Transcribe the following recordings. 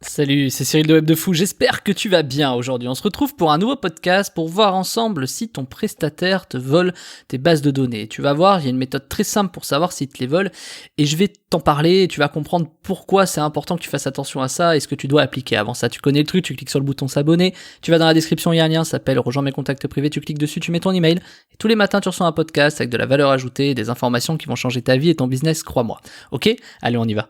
Salut, c'est Cyril de Web de Fou, j'espère que tu vas bien aujourd'hui. On se retrouve pour un nouveau podcast pour voir ensemble si ton prestataire te vole tes bases de données. Tu vas voir, il y a une méthode très simple pour savoir s'il te les vole et je vais t'en parler et tu vas comprendre pourquoi c'est important que tu fasses attention à ça et ce que tu dois appliquer. Avant ça, tu connais le truc, tu cliques sur le bouton s'abonner, tu vas dans la description, il y a un lien, ça s'appelle rejoins mes contacts privés, tu cliques dessus, tu mets ton email et tous les matins tu reçois un podcast avec de la valeur ajoutée, des informations qui vont changer ta vie et ton business, crois-moi. Ok ? Allez, on y va.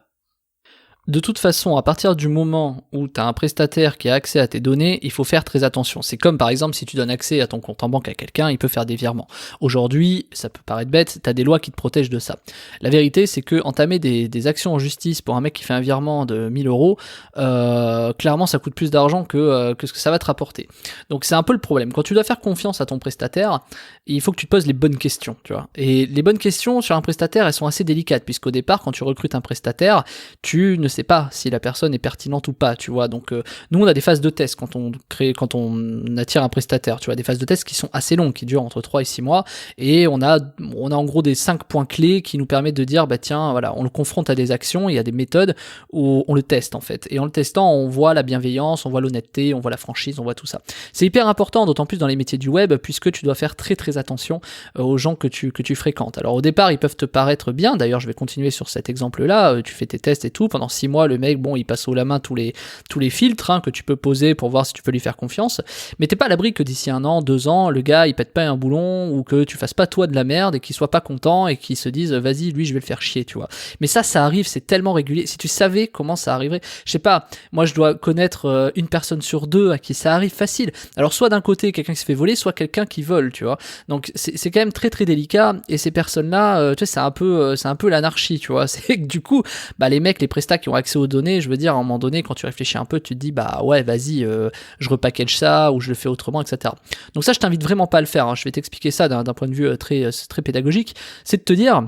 De toute façon, à partir du moment où tu as un prestataire qui a accès à tes données, il faut faire très attention. C'est comme par exemple si tu donnes accès à ton compte en banque à quelqu'un, il peut faire des virements. Aujourd'hui, ça peut paraître bête, tu as des lois qui te protègent de ça. La vérité, c'est que entamer des actions en justice pour un mec qui fait un virement de 1000 euros, clairement ça coûte plus d'argent que ce que ça va te rapporter. Donc c'est un peu le problème. Quand tu dois faire confiance à ton prestataire, il faut que tu te poses les bonnes questions, tu vois. Et les bonnes questions sur un prestataire, elles sont assez délicates, puisqu'au départ, quand tu recrutes un prestataire, tu ne sais pas si la personne est pertinente ou pas, tu vois. Donc nous on a des phases de test quand on attire un prestataire, tu vois, des phases de test qui sont assez longues, qui durent entre 3 et 6 mois, et on a en gros des 5 points clés qui nous permettent de dire bah tiens, voilà, on le confronte à des actions, il y a des méthodes où on le teste en fait. Et en le testant, on voit la bienveillance, on voit l'honnêteté, on voit la franchise, on voit tout ça. C'est hyper important, d'autant plus dans les métiers du web, puisque tu dois faire très très attention aux gens que tu fréquentes. Alors au départ, ils peuvent te paraître bien, d'ailleurs je vais continuer sur cet exemple-là, tu fais tes tests et tout, pendant 6 mois, le mec, bon, il passe sous la main tous les filtres que tu peux poser pour voir si tu peux lui faire confiance, mais t'es pas à l'abri que d'ici 1 an, 2 ans, le gars, il pète pas un boulon, ou que tu fasses pas toi de la merde, et qu'il soit pas content, et qu'il se dise, vas-y, lui, je vais le faire chier, tu vois. Mais ça arrive, c'est tellement régulier. Si tu savais comment ça arriverait, je sais pas, moi, je dois connaître une personne sur 2 à qui ça arrive facile. Alors, soit d'un côté, quelqu'un qui se fait voler, soit quelqu'un qui vole, tu vois. Donc, c'est quand même très, très délicat, et ces personnes-là, tu sais, c'est un peu l'anarchie, tu vois. C'est que du coup, bah, les mecs, les prestats qui ont accès aux données, je veux dire, à un moment donné, quand tu réfléchis un peu, tu te dis, bah ouais, vas-y, je repackage ça, ou je le fais autrement, etc. Donc ça, je t'invite vraiment pas à le faire, hein. Je vais t'expliquer ça d'un point de vue très pédagogique. C'est de te dire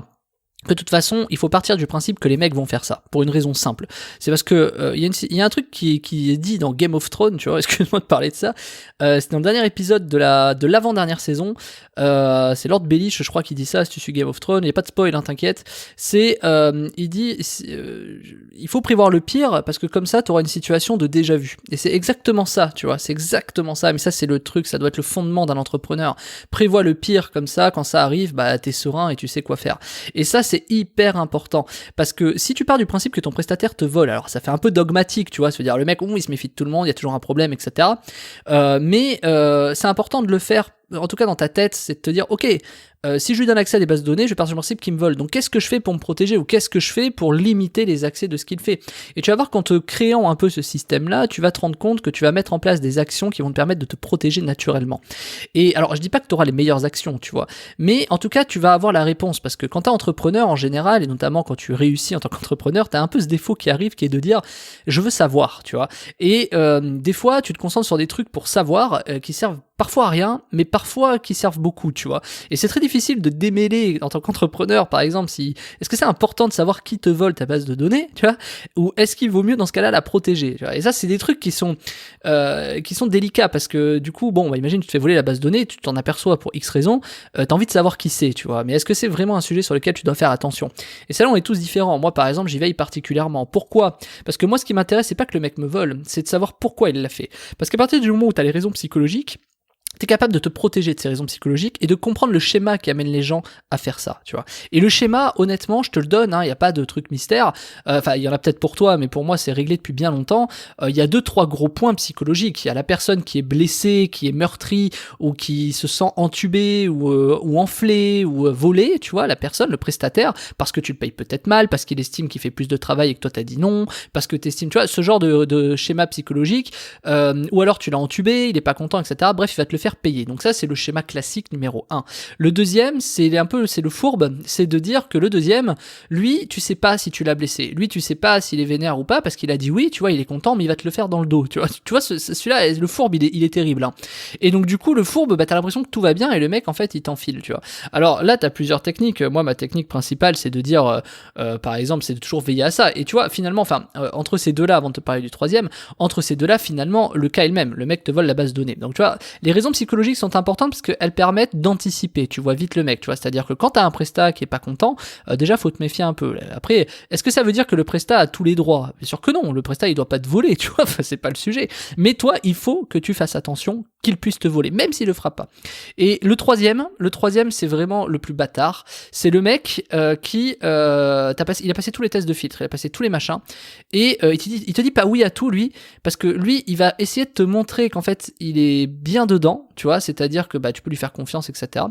que de toute façon, il faut partir du principe que les mecs vont faire ça, pour une raison simple. C'est parce que il y a un truc qui est dit dans Game of Thrones, tu vois, excuse-moi de parler de ça, c'est dans le dernier épisode de l'avant-dernière saison, c'est Lord Baelish, je crois, qui dit ça, si tu suis Game of Thrones, il n'y a pas de spoil, hein, t'inquiète, il dit, il faut prévoir le pire, parce que comme ça, tu auras une situation de déjà-vu. Et c'est exactement ça, tu vois, c'est exactement ça, mais ça, c'est le truc, ça doit être le fondement d'un entrepreneur. Prévois le pire, comme ça, quand ça arrive, bah, t'es serein et tu sais quoi faire. Et ça, c'est hyper important, parce que si tu pars du principe que ton prestataire te vole, alors ça fait un peu dogmatique, tu vois, se dire le mec, il se méfie de tout le monde, il y a toujours un problème, etc. Mais c'est important de le faire, en tout cas dans ta tête, c'est de te dire, ok, si je lui donne accès à des bases de données, je pars du principe qu'il me vole. Donc qu'est-ce que je fais pour me protéger, ou qu'est-ce que je fais pour limiter les accès de ce qu'il fait? Et tu vas voir qu'en te créant un peu ce système-là, tu vas te rendre compte que tu vas mettre en place des actions qui vont te permettre de te protéger naturellement. Et alors je dis pas que tu auras les meilleures actions, tu vois, mais en tout cas tu vas avoir la réponse, parce que quand t'es entrepreneur en général, et notamment quand tu réussis en tant qu'entrepreneur, t'as un peu ce défaut qui arrive, qui est de dire je veux savoir, tu vois. Et des fois tu te concentres sur des trucs pour savoir qui servent parfois à rien, mais parfois qui servent beaucoup, tu vois. Et c'est très difficile de démêler en tant qu'entrepreneur, par exemple, est-ce que c'est important de savoir qui te vole ta base de données, tu vois, ou est-ce qu'il vaut mieux dans ce cas-là la protéger, tu vois. Et ça, c'est des trucs qui sont délicats, parce que du coup, bon, bah, imagine tu te fais voler la base de données, tu t'en aperçois pour X raisons, t'as envie de savoir qui c'est, tu vois. Mais est-ce que c'est vraiment un sujet sur lequel tu dois faire attention? Et ça, là, on est tous différents. Moi, par exemple, j'y veille particulièrement. Pourquoi? Parce que moi, ce qui m'intéresse, c'est pas que le mec me vole, c'est de savoir pourquoi il l'a fait. Parce qu'à partir du moment où t'as les raisons psychologiques, t'es capable de te protéger de ces raisons psychologiques et de comprendre le schéma qui amène les gens à faire ça, tu vois. Et le schéma, honnêtement, je te le donne, il y a pas de truc mystère. Enfin, il y en a peut-être pour toi, mais pour moi, c'est réglé depuis bien longtemps. Il y a 2-3 gros points psychologiques. Il y a la personne qui est blessée, qui est meurtrie, ou qui se sent entubée, ou enflée, ou volée, tu vois, la personne, le prestataire, parce que tu le payes peut-être mal, parce qu'il estime qu'il fait plus de travail et que toi t'as dit non, parce que t'estimes, tu vois, ce genre de schéma psychologique, ou alors tu l'as entubé, il est pas content, etc. Bref, il va te le faire payer. Donc ça, c'est le schéma classique numéro 1. Le deuxième, c'est le fourbe, c'est de dire que le deuxième, lui, tu sais pas si tu l'as blessé. Lui, tu sais pas s'il est vénère ou pas, parce qu'il a dit oui, tu vois, il est content, mais il va te le faire dans le dos. Tu vois, celui-là, le fourbe, il est terrible, hein. Et donc, du coup, le fourbe, bah, t'as l'impression que tout va bien, et le mec, en fait, il t'enfile, tu vois. Alors là, t'as plusieurs techniques. Moi, ma technique principale, c'est de dire, par exemple, c'est de toujours veiller à ça. Et tu vois, finalement, entre ces deux-là, avant de te parler du troisième, entre ces deux-là, finalement, le cas est le même. Le mec te vole la base de données. Donc, tu vois, les raisons psychologiques sont importantes parce qu'elles permettent d'anticiper, tu vois vite le mec, tu vois, c'est-à-dire que quand t'as un prestat qui est pas content, déjà faut te méfier un peu. Après, est-ce que ça veut dire que le prestat a tous les droits? Bien sûr que non, le prestat il doit pas te voler, tu vois, enfin, c'est pas le sujet. Mais toi, il faut que tu fasses attention qu'il puisse te voler, même s'il le fera pas. Et le troisième, c'est vraiment le plus bâtard, c'est le mec qui il a passé tous les tests de filtre, il a passé tous les machins, et il te dit pas oui à tout, lui, parce que lui, il va essayer de te montrer qu'en fait, il est bien dedans, tu vois, c'est-à-dire que tu peux lui faire confiance, etc.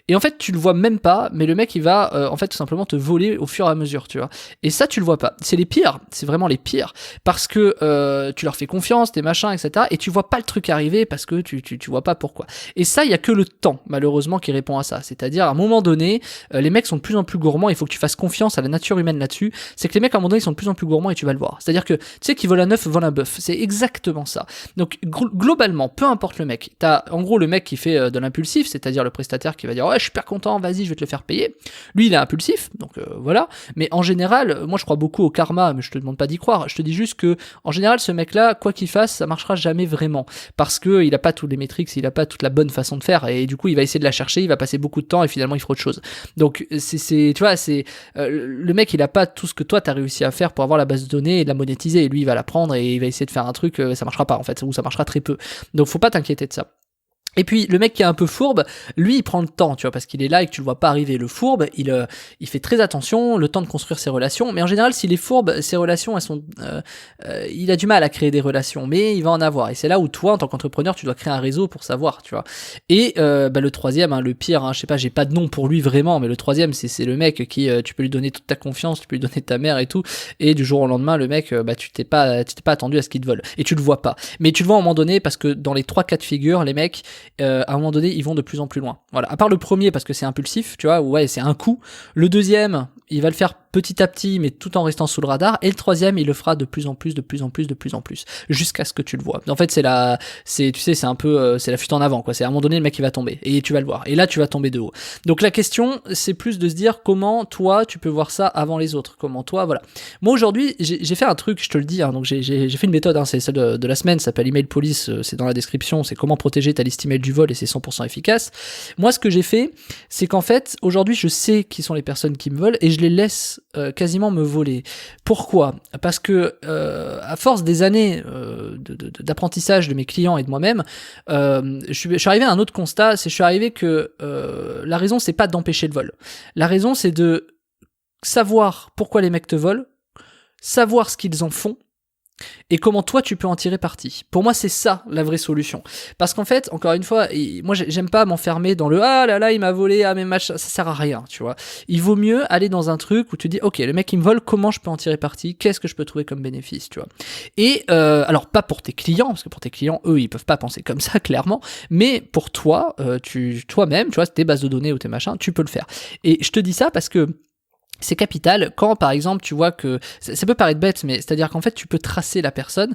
Et en fait, tu le vois même pas, mais le mec, il va en fait tout simplement te voler au fur et à mesure, tu vois. Et ça, tu le vois pas. C'est les pires, c'est vraiment les pires, parce que tu leur fais confiance, tes machins, etc. Et tu vois pas le truc arriver parce que tu vois pas pourquoi. Et ça, il y a que le temps, malheureusement, qui répond à ça. C'est-à-dire, à un moment donné, les mecs sont de plus en plus gourmands, il faut que tu fasses confiance à la nature humaine là-dessus. C'est que les mecs, à un moment donné, ils sont de plus en plus gourmands et tu vas le voir. C'est-à-dire que, tu sais, qui vole un œuf, vole un bœuf. C'est exactement ça. Donc, globalement, peu importe le mec, t'as, en gros, le mec qui fait de l'impulsif, c'est-à-dire le prestataire qui va dire, ouais, je suis super content, vas-y, je vais te le faire payer. Lui, il est impulsif, donc voilà. Mais en général, moi, je crois beaucoup au karma, mais je te demande pas d'y croire. Je te dis juste que, en général, ce mec-là, quoi qu'il fasse, ça marchera jamais vraiment. Parce que il a pas tous les métriques, il a pas toute la bonne façon de faire, et du coup, il va essayer de la chercher, il va passer beaucoup de temps, et finalement, il fera autre chose. Donc, tu vois, le mec, il a pas tout ce que toi, t'as réussi à faire pour avoir la base de données et de la monétiser, et lui, il va la prendre, et il va essayer de faire un truc, ça marchera pas, en fait, ou ça marchera très peu. Donc, faut pas t'inquiéter de ça. Et puis le mec qui est un peu fourbe, lui il prend le temps, tu vois, parce qu'il est là et que tu le vois pas arriver. Le fourbe, il fait très attention, le temps de construire ses relations. Mais en général, s'il est fourbe, ses relations, elles sont, il a du mal à créer des relations, mais il va en avoir. Et c'est là où toi, en tant qu'entrepreneur, tu dois créer un réseau pour savoir, tu vois. Et le troisième, hein, le pire, hein, je sais pas, j'ai pas de nom pour lui vraiment, mais le troisième, c'est le mec qui, tu peux lui donner toute ta confiance, tu peux lui donner ta mère et tout, et du jour au lendemain, le mec, tu t'es pas attendu à ce qu'il te vole, et tu le vois pas. Mais tu le vois à un moment donné parce que dans les 3 cas de figure, les mecs à un moment donné, ils vont de plus en plus loin. Voilà. À part le premier, parce que c'est impulsif, tu vois, ouais, c'est un coup. Le deuxième, il va le faire petit à petit, mais tout en restant sous le radar. Et le troisième, il le fera de plus en plus, jusqu'à ce que tu le vois. En fait, c'est un peu, c'est la fuite en avant, quoi. C'est à un moment donné, le mec, il va tomber. Et tu vas le voir. Et là, tu vas tomber de haut. Donc, la question, c'est plus de se dire comment, toi, tu peux voir ça avant les autres. Comment, toi, voilà. Moi, aujourd'hui, j'ai fait un truc, je te le dis, hein, donc j'ai fait une méthode, hein, c'est celle de la semaine, ça s'appelle Email Police, c'est dans la description, c'est comment protéger ta liste email du vol, et c'est 100% efficace. Moi, ce que j'ai fait, c'est qu'en fait, aujourd'hui, je sais qui sont les personnes qui me volent, et je les laisse quasiment me voler. Pourquoi ? Parce que à force des années d'apprentissage de mes clients et de moi-même, je suis arrivé à un autre constat, je suis arrivé que la raison, c'est pas d'empêcher le vol. La raison, c'est de savoir pourquoi les mecs te volent, savoir ce qu'ils en font, et comment toi tu peux en tirer parti. Pour moi, c'est ça la vraie solution. Parce qu'en fait, encore une fois, moi j'aime pas m'enfermer dans le ah là là il m'a volé, ah mes matchs, ça sert à rien, tu vois. Il vaut mieux aller dans un truc où tu dis ok, le mec il me vole, comment je peux en tirer parti, qu'est-ce que je peux trouver comme bénéfice, tu vois. Et alors pas pour tes clients, parce que pour tes clients, eux ils peuvent pas penser comme ça clairement, mais pour toi, toi-même, tu vois, tes bases de données ou tes machins, tu peux le faire. Et je te dis ça parce que c'est capital quand par exemple tu vois que ça peut paraître bête, mais c'est à dire qu'en fait tu peux tracer la personne,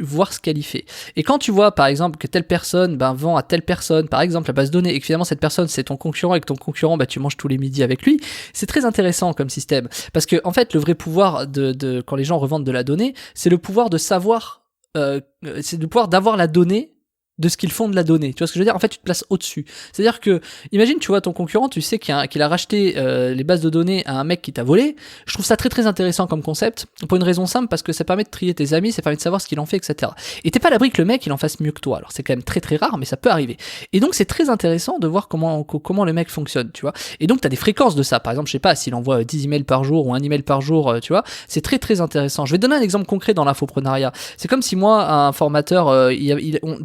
voir ce qu'elle y fait, et quand tu vois par exemple que telle personne vend à telle personne par exemple la base de données, et que finalement cette personne c'est ton concurrent, et que ton concurrent tu manges tous les midis avec lui, c'est très intéressant comme système, parce que en fait le vrai pouvoir de quand les gens revendent de la donnée, c'est le pouvoir de savoir c'est le pouvoir d'avoir la donnée de ce qu'ils font de la donnée. Tu vois ce que je veux dire ? En fait, tu te places au-dessus. C'est-à-dire que, imagine, tu vois ton concurrent, tu sais qu'il a racheté les bases de données à un mec qui t'a volé. Je trouve ça très très intéressant comme concept, pour une raison simple, parce que ça permet de trier tes amis, ça permet de savoir ce qu'il en fait, etc. Et t'es pas à l'abri que le mec, il en fasse mieux que toi. Alors c'est quand même très très rare, mais ça peut arriver. Et donc c'est très intéressant de voir comment le mec fonctionne, tu vois. Et donc t'as des fréquences de ça. Par exemple, je sais pas, s'il envoie 10 emails par jour ou un email par jour, tu vois, c'est très très intéressant. Je vais te donner un exemple concret dans l'infoprenariat. C'est comme si moi, un formateur,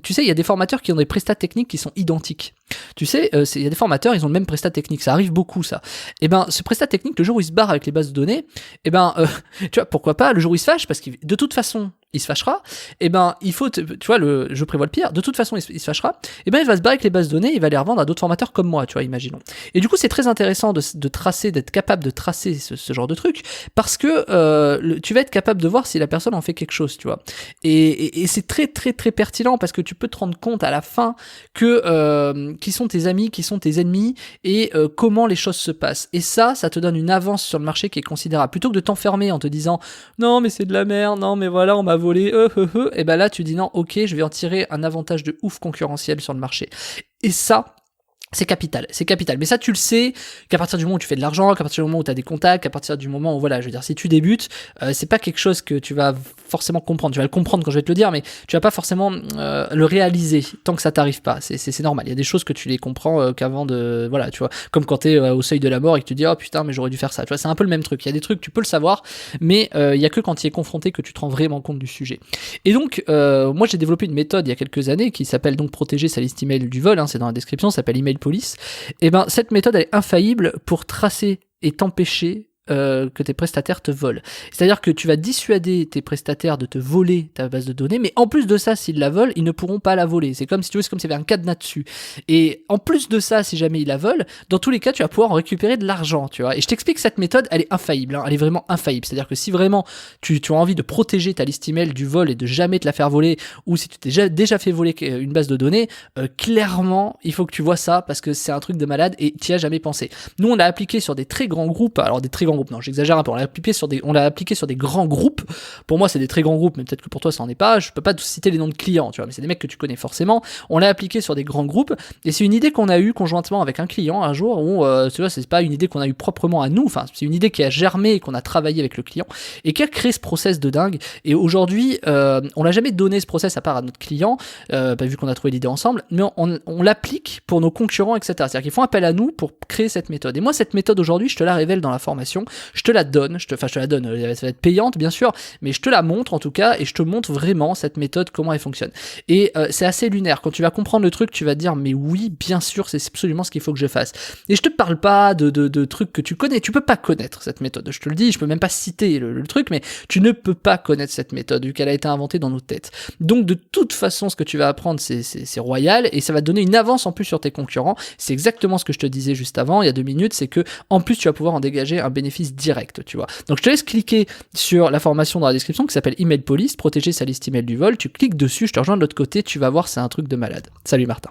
tu sais, il y a des formateurs qui ont des prestats techniques qui sont identiques. Tu sais, il y a des formateurs, ils ont le même prestat technique, ça arrive beaucoup ça. Et ce prestat technique, le jour où il se barre avec les bases de données, tu vois, pourquoi pas, le jour où il se fâche, parce que de toute façon, il se fâchera, il faut, tu vois, je prévois le pire, de toute façon, il se fâchera, il va se barrer avec les bases de données, il va les revendre à d'autres formateurs comme moi, tu vois, imaginons. Et du coup, c'est très intéressant de tracer, d'être capable de tracer ce genre de truc, parce que tu vas être capable de voir si la personne en fait quelque chose, tu vois. Et c'est très très très pertinent, parce que tu peux te rendre compte à la fin que qui sont tes amis, qui sont tes ennemis, et comment les choses se passent. Et ça te donne une avance sur le marché qui est considérable. Plutôt que de t'enfermer en te disant non mais c'est de la merde, non mais voilà on m'a volé, et ben là tu dis non, ok, je vais en tirer un avantage de ouf concurrentiel sur le marché. Et ça, c'est capital. Mais ça, tu le sais qu'à partir du moment où tu fais de l'argent, qu'à partir du moment où tu as des contacts, qu'à partir du moment où, voilà, je veux dire, si tu débutes, c'est pas quelque chose que tu vas forcément comprendre. Tu vas le comprendre quand je vais te le dire, mais tu vas pas forcément le réaliser tant que ça t'arrive pas. C'est normal. Il y a des choses que tu les comprends qu'avant de, voilà, tu vois, comme quand t'es au seuil de la mort et que tu dis, oh putain, mais j'aurais dû faire ça. Tu vois, c'est un peu le même truc. Il y a des trucs, tu peux le savoir, mais il y a que quand tu y es confronté que tu te rends vraiment compte du sujet. Et donc, moi, j'ai développé une méthode il y a quelques années qui s'appelle donc protéger sa liste email du vol. Hein, c'est dans la description, ça s'appelle Email Police. Et ben cette méthode elle est infaillible pour tracer et t'empêcher que tes prestataires te volent. C'est-à-dire que tu vas dissuader tes prestataires de te voler ta base de données, mais en plus de ça, s'ils la volent, ils ne pourront pas la voler. C'est comme si tu veux, c'est comme s'il y avait un cadenas dessus. Et en plus de ça, si jamais ils la volent, dans tous les cas, tu vas pouvoir en récupérer de l'argent, tu vois. Et je t'explique, cette méthode, elle est infaillible, hein, elle est vraiment infaillible. C'est-à-dire que si vraiment tu as envie de protéger ta liste email du vol et de jamais te la faire voler, ou si tu t'es déjà fait voler une base de données, clairement, il faut que tu vois ça parce que c'est un truc de malade et tu n'y as jamais pensé. Nous, on l'a appliqué sur des très grands groupes, alors des très grands groupes, non, j'exagère un peu, on l'a appliqué sur des grands groupes. Pour moi, c'est des très grands groupes, mais peut-être que pour toi, ça en est pas. Je peux pas te citer les noms de clients, tu vois, mais c'est des mecs que tu connais forcément. On l'a appliqué sur des grands groupes, et c'est une idée qu'on a eue conjointement avec un client un jour, où, tu vois, c'est pas une idée qu'on a eue proprement à nous, enfin, c'est une idée qui a germé et qu'on a travaillé avec le client, et qui a créé ce process de dingue. Et aujourd'hui, on l'a jamais donné ce process à part à notre client, vu qu'on a trouvé l'idée ensemble, mais on l'applique pour nos concurrents, etc. C'est-à-dire qu'ils font appel à nous pour créer cette méthode. Et moi, cette méthode aujourd'hui, je te la révèle dans la formation. Je te la donne, ça va être payante bien sûr, mais je te la montre en tout cas, et je te montre vraiment cette méthode, comment elle fonctionne. Et c'est assez lunaire, quand tu vas comprendre le truc, tu vas te dire, mais oui, bien sûr, c'est absolument ce qu'il faut que je fasse. Et je te parle pas de trucs que tu connais, tu peux pas connaître cette méthode, je te le dis, je peux même pas citer le truc, mais tu ne peux pas connaître cette méthode, vu qu'elle a été inventée dans nos têtes. Donc de toute façon, ce que tu vas apprendre, c'est royal, et ça va te donner une avance en plus sur tes concurrents. C'est exactement ce que je te disais juste avant, il y a 2 minutes, c'est que en plus tu vas pouvoir en dégager un bénéfice direct, tu vois. Donc je te laisse cliquer sur la formation dans la description qui s'appelle Email Police, protéger sa liste email du vol. Tu cliques dessus, je te rejoins de l'autre côté, tu vas voir, c'est un truc de malade. Salut Martin.